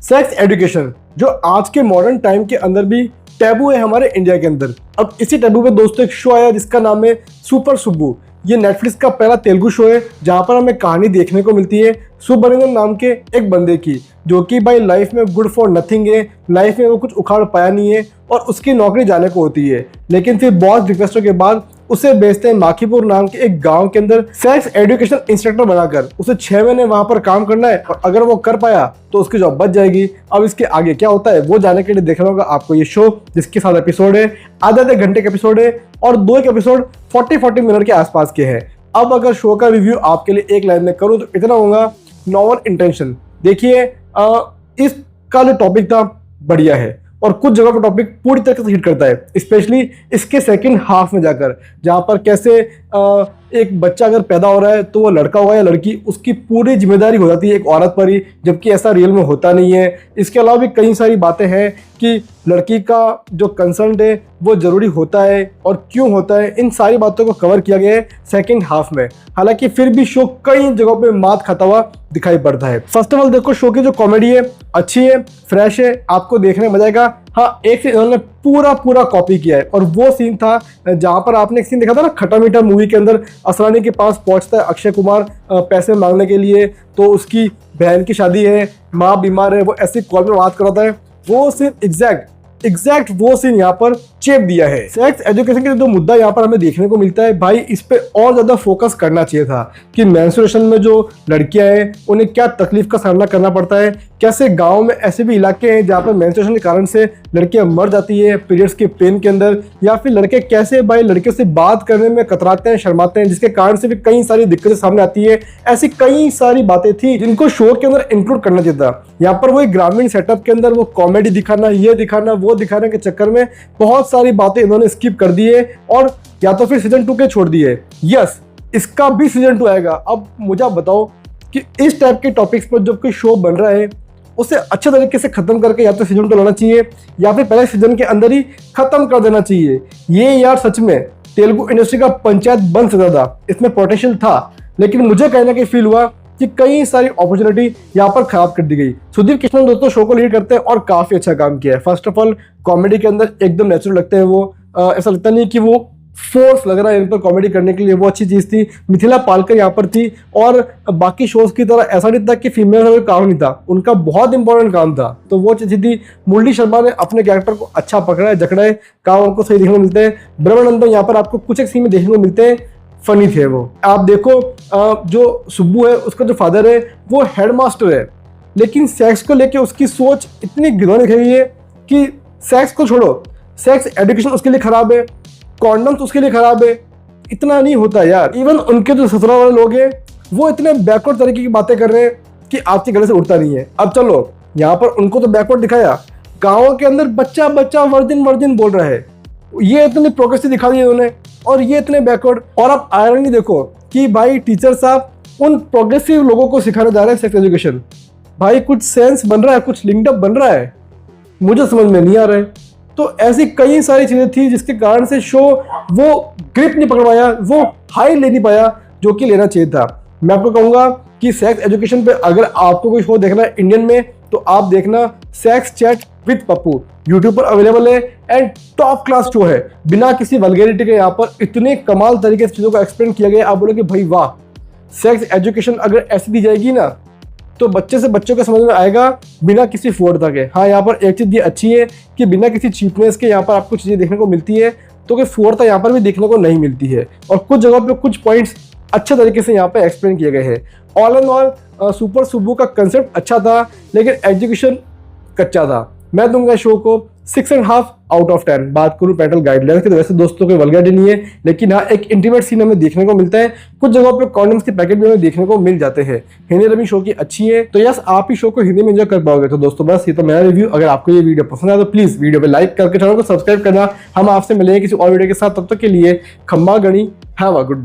Sex education जो आज के मॉडर्न टाइम के अंदर भी टैबू है हमारे इंडिया के अंदर। अब इसी टैबू पे दोस्तों एक शो आया जिसका नाम है सुपर सुब्बू। ये नेटफ्लिक्स का पहला तेलुगु शो है जहाँ पर हमें कहानी देखने को मिलती है सुब्रमण्यम नाम के एक बंदे की, जो कि भाई लाइफ में गुड फॉर नथिंग है। लाइफ में वो कुछ उखाड़ पाया नहीं है और उसकी नौकरी जाने को होती है, लेकिन फिर बॉस रिक्वेस्टों के बाद उसे भेजते हैं माखीपुर नाम के एक गांव के अंदर सेक्स एजुकेशन इंस्ट्रक्टर बनाकर। उसे 6 महीने वहां पर काम करना है और अगर वो कर पाया तो उसकी जॉब बच जाएगी। अब इसके आगे क्या होता है वो जानने के लिए देखना होगा आपको ये शो, जिसके 7 एपिसोड है, आधे घंटे के एपिसोड है और 2 एक एपिसोड 40 मिनट के आसपास के हैं। अब अगर शो का रिव्यू आपके लिए एक लाइन में करूँ तो इतना होगा, नॉवल इंटेंशन। देखिए इसका जो टॉपिक था बढ़िया है और कुछ जगह पर टॉपिक पूरी तरह से हिट करता है, स्पेशली इसके सेकंड हाफ में जाकर, जहाँ पर कैसे एक बच्चा अगर पैदा हो रहा है तो वो लड़का होगा या लड़की, उसकी पूरी जिम्मेदारी हो जाती है एक औरत पर ही, जबकि ऐसा रियल में होता नहीं है। इसके अलावा भी कई सारी बातें हैं कि लड़की का जो कंसर्न है वो ज़रूरी होता है और क्यों होता है। इन सारी बातों को कवर किया गया है सेकंड हाफ में। हालांकि फिर भी शो कई जगहों पे मात खाता हुआ दिखाई पड़ता है। फर्स्ट ऑफ ऑल देखो, शो की जो कॉमेडी है अच्छी है, फ्रेश है, आपको देखने में मजा आएगा। हाँ, एक से इन्होंने पूरा कॉपी किया है और वो सीन था जहाँ पर आपने एक सीन देखा था ना खट्टा मीठा मूवी के अंदर, असरानी के पास पहुंचता है अक्षय कुमार पैसे मांगने के लिए, तो उसकी बहन की शादी है, माँ बीमार है, वो ऐसी कॉल में बात कराता है। वो सीन एग्जैक्ट वो सीन यहाँ पर चेप दिया है। सेक्स एजुकेशन का जो मुद्दा यहाँ पर हमें देखने को मिलता है, भाई इस पे और ज्यादा फोकस करना चाहिए था कि मेंस्ट्रुएशन में जो लड़कियां हैं उन्हें क्या तकलीफ का सामना करना पड़ता है, कैसे गांव में ऐसे भी इलाके हैं जहाँ पर मेंस्ट्रुएशन के कारण से लड़कियां मर जाती है पीरियड्स के पेन के अंदर, या फिर लड़के कैसे भाई लड़के से बात करने में कतराते हैं, शर्माते हैं, जिसके कारण से भी कई सारी दिक्कतें सामने आती है। ऐसी कई सारी बातें थी जिनको शो के अंदर इंक्लूड करना चाहिए था। यहाँ पर वो ग्रामीण सेटअप के अंदर वो कॉमेडी दिखाना, ये दिखाना, वो दिखाने के चक्कर में बहुत सारी बातें इन्होंने स्किप कर दी है और या तो फिर सीजन 2 के छोड़ दिए। यस, इसका भी सीजन 2 आएगा। अब मुझे आप बताओ कि इस टाइप के टॉपिक्स पर जब कोई शो बन रहा है उसे अच्छे तरीके से खत्म करके या तो सीजन 2 लाना चाहिए या फिर पहले सीजन के अंदर ही खत्म कर देना चाहिए। ये यार सच में तेलुगु इंडस्ट्री का पंचायत बन सकता था, इसमें पोटेंशियल था, लेकिन मुझे कहने के फील हुआ कि कई सारी अपॉर्चुनिटी यहाँ पर खराब कर दी गई। सुधीर कृष्णन दोस्तों शो को लीड करते हैं और काफी अच्छा काम किया है। फर्स्ट ऑफ ऑल कॉमेडी के अंदर एकदम नेचुरल लगते हैं वो, ऐसा लगता नहीं कि वो फोर्स लग रहा है इन पर कॉमेडी करने के लिए, वो अच्छी चीज थी। मिथिला पालकर यहाँ पर थी और बाकी शोज की तरह ऐसा नहीं था कि फीमेल का कोई काम नहीं था, उनका बहुत इंपॉर्टेंट काम था, तो वो चीज थी। मुरली शर्मा ने अपने कैरेक्टर को अच्छा पकड़ा है, जकड़ा है, काम उनको सही देखने को मिलते हैं। ब्रह्मानंदन यहाँ पर आपको कुछ एक सीन में देखने को मिलते हैं, फनी थे वो। आप देखो जो सुब्बू है उसका जो फादर है वो हेडमास्टर है, लेकिन सेक्स को लेके उसकी सोच इतनी घिनौनी दिखाई है कि सेक्स को छोड़ो, सेक्स एजुकेशन उसके लिए खराब है, कॉन्डम्स उसके लिए खराब है। इतना नहीं होता यार। इवन उनके जो ससुराल वाले लोग हैं वो इतने बैकवर्ड तरीके की बातें कर रहे हैं कि आपके गले से उठता नहीं है। अब चलो यहाँ पर उनको तो बैकवर्ड दिखाया, गाँव के अंदर बच्चा वर्जिन बोल रहा है, ये इतनी प्रोग्रेसिव दिखा दी उन्होंने और ये इतने बैकवर्ड। और आप आयरनी देखो कि भाई टीचर साहब उन प्रोग्रेसिव लोगों को सिखाने जा रहे हैं सेक्स एजुकेशन। भाई कुछ सेंस बन रहा है, कुछ लिंकअप बन रहा है, मुझे समझ में नहीं आ रहा है। तो ऐसी कई सारी चीजें थी जिसके कारण से शो वो ग्रिप नहीं पकड़ पाया, वो हाई ले नहीं पाया जो कि लेना चाहिए था। मैं आपको कहूंगा कि सेक्स एजुकेशन पे अगर आपको कोई शो देखना है इंडियन में तो आप देखना sex chat with Pappu, YouTube पर अवेलेबल है एंड टॉप क्लास शो है। बिना किसी वल्गैरिटी के यहाँ पर इतने कमाल तरीके से चीजों को एक्सप्लेन किया गया, आप बोलोगे भाई वाह। सेक्स एजुकेशन अगर ऐसी दी जाएगी ना तो बच्चे से बच्चों के समझ में आएगा बिना किसी फोड़ता के। हाँ, यहाँ पर एक चीज ये अच्छी है कि बिना किसी चीपनेस के यहाँ पर आपको चीजें देखने को मिलती है, तो कि फोड़ता यहाँ पर भी देखने को नहीं मिलती है और कुछ जगह पे कुछ पॉइंट्स अच्छे तरीके से यहाँ पे एक्सप्लेन किए गए हैं। All and all super Subbu का कंसेप्ट अच्छा था, लेकिन एजुकेशन कच्चा था। मैं दूंगा शो को 6.5 आउट ऑफ 10। बात करूं पेरेंटल गाइडलाइंस की तो वैसे दोस्तों कोई वल्गैरिटी नहीं है, लेकिन हाँ एक इंटीमेट सीन हमें देखने को मिलता है, कुछ जगहों पे कॉन्डम्स के पैकेट भी हमें देखने को मिल जाते हैं। हिंदी डबिंग शो की अच्छी है, तो यस आप ही शो को हिंदी में एंजॉय कर पाओगे। तो दोस्तों बस ये तो मेरा रिव्यू। अगर आपको ये वीडियो पसंद आया तो प्लीज वीडियो पे लाइक करके चैनल को सब्सक्राइब करना। हम आपसे मिलेंगे किसी और वीडियो के साथ, तब तक के लिए खम्मा गणी, हैव अ गुड डे।